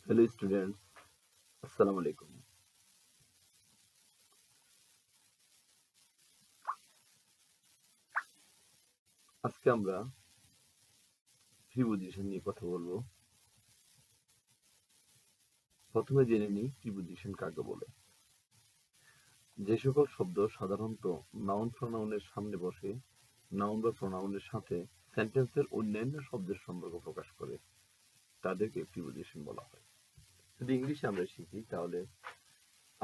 Hello students, আসসালামু আলাইকুম। আজকে আমরা প্রিপোজিশন নিয়ে কথা বলবো। প্রথমে জেনে নিই প্রিপোজিশন কাকে বলে। যে সকল শব্দ সাধারণত নাউন প্রোনাউনের সামনে বসে, নাউন বা প্রোনাউনের সাথে সেন্টেন্সের অন্যান্য শব্দের সম্পর্ক প্রকাশ করে, তাদেরকে প্রিপোজিশন বলা হয়। যদি ইংলিশে আমরা শিখি তাহলে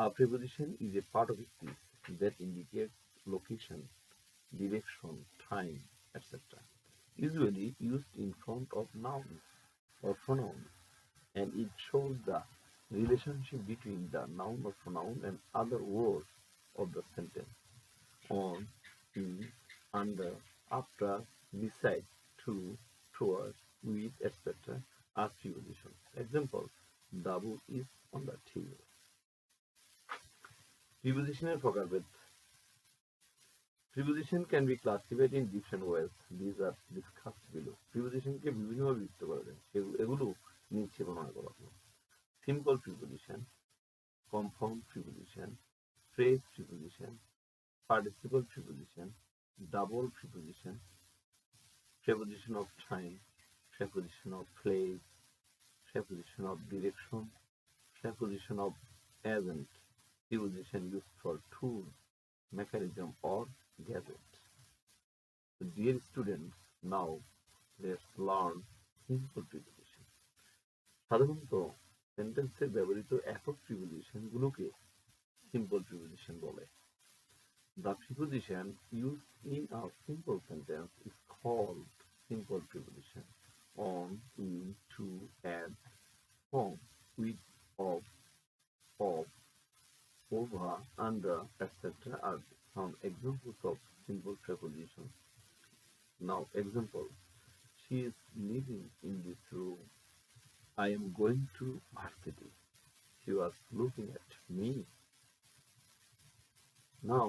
a preposition is a part of a speech that indicates location, direction, time, etc. Usually used in front of nouns or pronouns, and it shows the relationship between the noun or pronoun and other words of the sentence. On, in, under, after, beside, to, towards, with, etc. are prepositions. Example: Dabu is on the table. Prepositional প্রকারভেদ. Preposition can be classified in different ways. These are discussed below. Prepositionকে বিভিন্নভাবে বিভক্ত করা যায়, এগুলো নিচে বর্ণনা করা হলো। Simple preposition, compound preposition, phrase preposition, participle preposition, double preposition, preposition of time, preposition of place, preposition of direction, preposition of agent, preposition used for tool, mechanism or gadget. So dear students, now let's learn simple preposition. সাধারণত সেন্টেন্সে ব্যবহৃত একক প্রিপোজিশনগুলোকে simple preposition বলে। The preposition used in a simple sentence is called simple preposition. On, in, to, at, from, with, of, over, under, etc. are some examples of simple prepositions. Now, example: she is living in this room. I am going to varsity. She was looking at me. Now,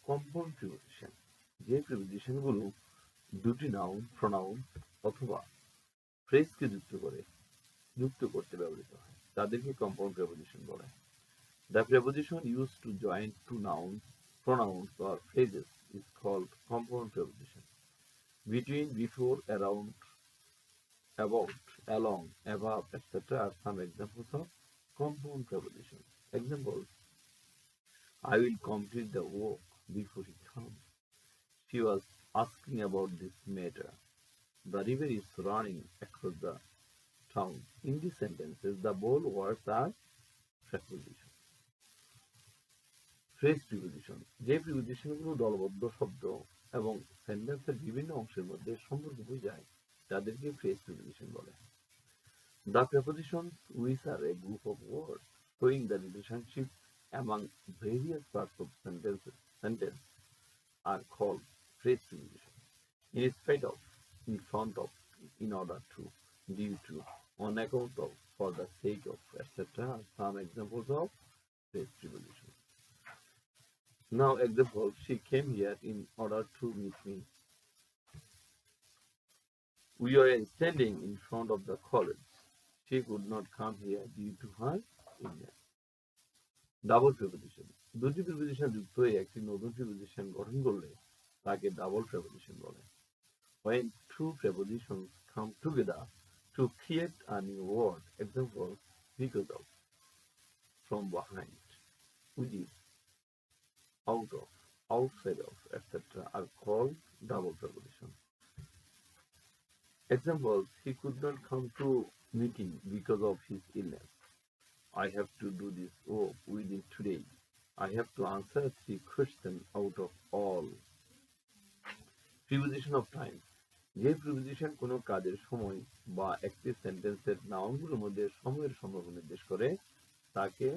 compound preposition. যে প্রিপোজিশনগুলো দুটি noun, pronoun অথবা ফ্রেজকে যুক্ত করতে ব্যবহৃত হয়, তাদেরকে compound preposition বলে। The preposition used to join two nouns, pronouns or phrases is called compound preposition. Between, before, around, about, along, above, etc. are some examples of compound preposition. Example: I will complete the work before he comes. She was asking about this matter. The river is running across the town. In these sentences, the bold words are prepositions. Phrase preposition. যে প্রিপোজিশনগুলো দলবদ্ধ শব্দ এবং সেন্টেন্সের বিভিন্ন অংশের মধ্যে সম্পর্ক বোঝায়, তাদেরকে ফ্রেজ প্রিপোজিশন বলে। The prepositions, which are a group of words showing the relationship among various parts of sentence are called phrase prepositions. In spite of, in front of, in order to, due to, on account of, for the sake of, etc. are some examples of phrase prepositions. Now, example: she came here in order to meet me. We were standing in front of the college. She could not come here due to her illness. Double preposition. দুটি preposition যুক্ত হয়ে একটি নতুন preposition গঠন করলে তাকে double preposition বলে। When two prepositions come together to create a new word, example: because of, from behind, within, out of, outside of, etc. are called double preposition. Examples: he could not come to meeting because of his illness. I have to do this work within today. I have to answer 3 questions out of all. Preposition of time. যে preposition কোনো কাজের সময় বা একটি সেন্টেন্সের নাউনগুলোর মধ্যে সময়ের সম্পর্ক নির্দেশ করে, তাকে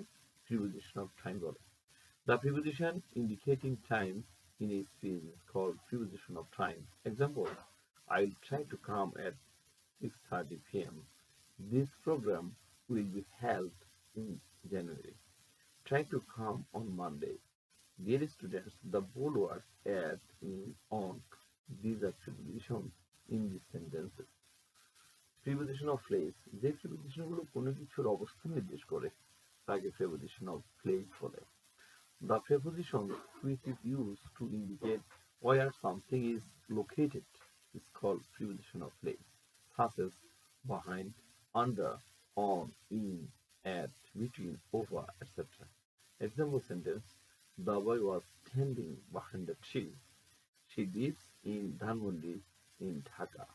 প্রিপোজিশন অফ টাইম বলে। The preposition indicating time in a speech is called preposition of time. Example: I will try to come at 6:30 p.m. This program will be held in January. Try to come on Monday. Dear students, the bold words at, in, on, these are prepositions in these sentences. Preposition of place, যে প্রিপোজিশনগুলো কোনো কিছুর অবস্থান নির্দেশ করে তাকে preposition of place বলে। The preposition which is used to indicate where something is located is called preposition of place, such as behind, under, on, in, at, between, over, etc. Example sentence: The boy was standing behind the tree. She lives in Dhanmondi in Dhaka.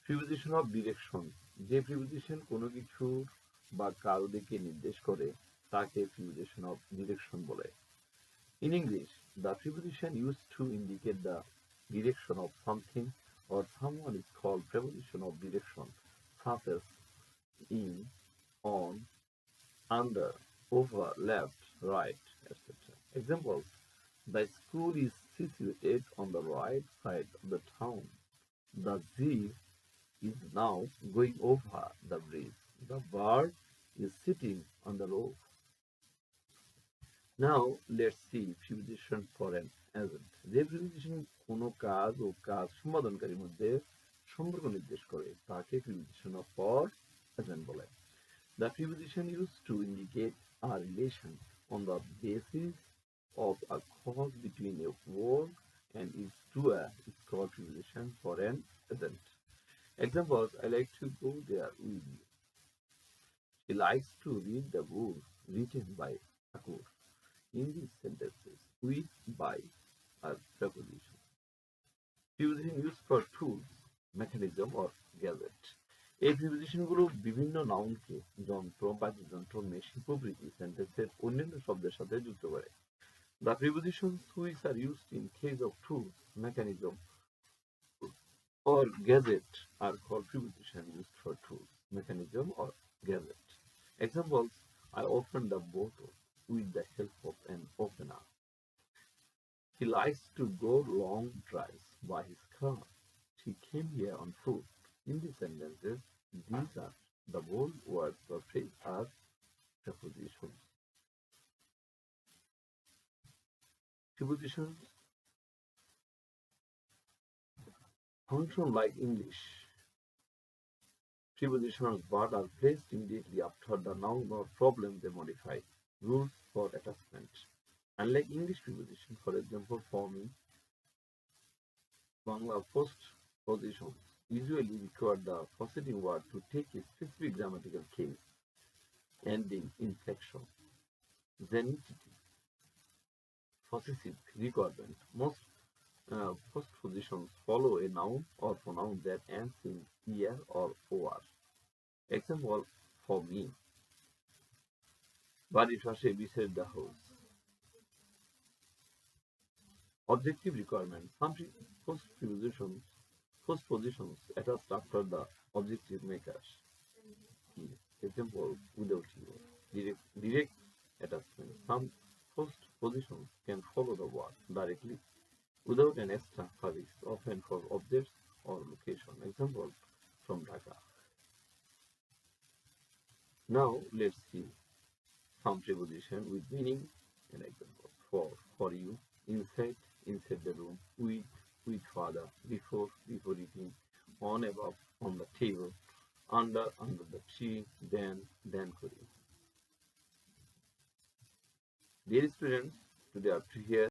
Preposition of direction, যে preposition কোনো কিছুর বা কারো দিকে নির্দেশ করে তাকে preposition of direction বলে। In English, the preposition used to indicate the direction of something or someone is called preposition of direction, such as in, on, under, over, left, right, etc. Examples: The school is situated on the right side of the town. The jeep is now going over the bridge. The bird is sitting on the roof. Now let's see preposition for an agent. যে preposition কোনো কাজ ও কাজ সম্পাদনকারীর মধ্যে সম্পর্ক নির্দেশ করে তাকে preposition of for agent বলে। The preposition used to indicate a relation on the basis of a clause between a word and its doer is called preposition for an agent. Examples: I like to go there with you. She likes to read the book written by Thakur. In these sentences, with, by are prepositions. Preposition used for tools, mechanism or gadget. এই প্রিপোজিশনগুলো বিভিন্ন নাউনকে যন্ত্র, বাদ্যযন্ত্র, machine প্রভৃতি সেন্টেন্সের অন্যান্য শব্দের সাথে যুক্ত করে। The prepositions which are used in case of tools, mechanism or gadget are called preposition used for tools, mechanism or gadget. Examples: I opened the bottle with the help of an opener. He likes to go long drives by his car. She came here on foot. In these sentences, these are the whole words or phrase are prepositions. Prepositions function like English. Prepositions but are placed immediately after the noun or problem they modify. Rules for attachment. Unlike English preposition, for example, for me, Bangla postpositions usually require the preceding word to take a specific grammatical case, ending, inflection, genitive, possessive requirement. Most postpositions follow a noun or pronoun that ends in er or or. Example: for me, বাড়ির পাশে beside the house. Objective requirement. Some postpositions attached after the objective makers. Example: without you. Direct attachment. Some postpositions can follow the word directly without an extra suffix, often for objects or location. Example: from Dhaka. Now let's see some preposition with meaning. An example: for you, inside the room, with father, before eating, on, above, on the table, under the tree, then করি. Dear students, today up to here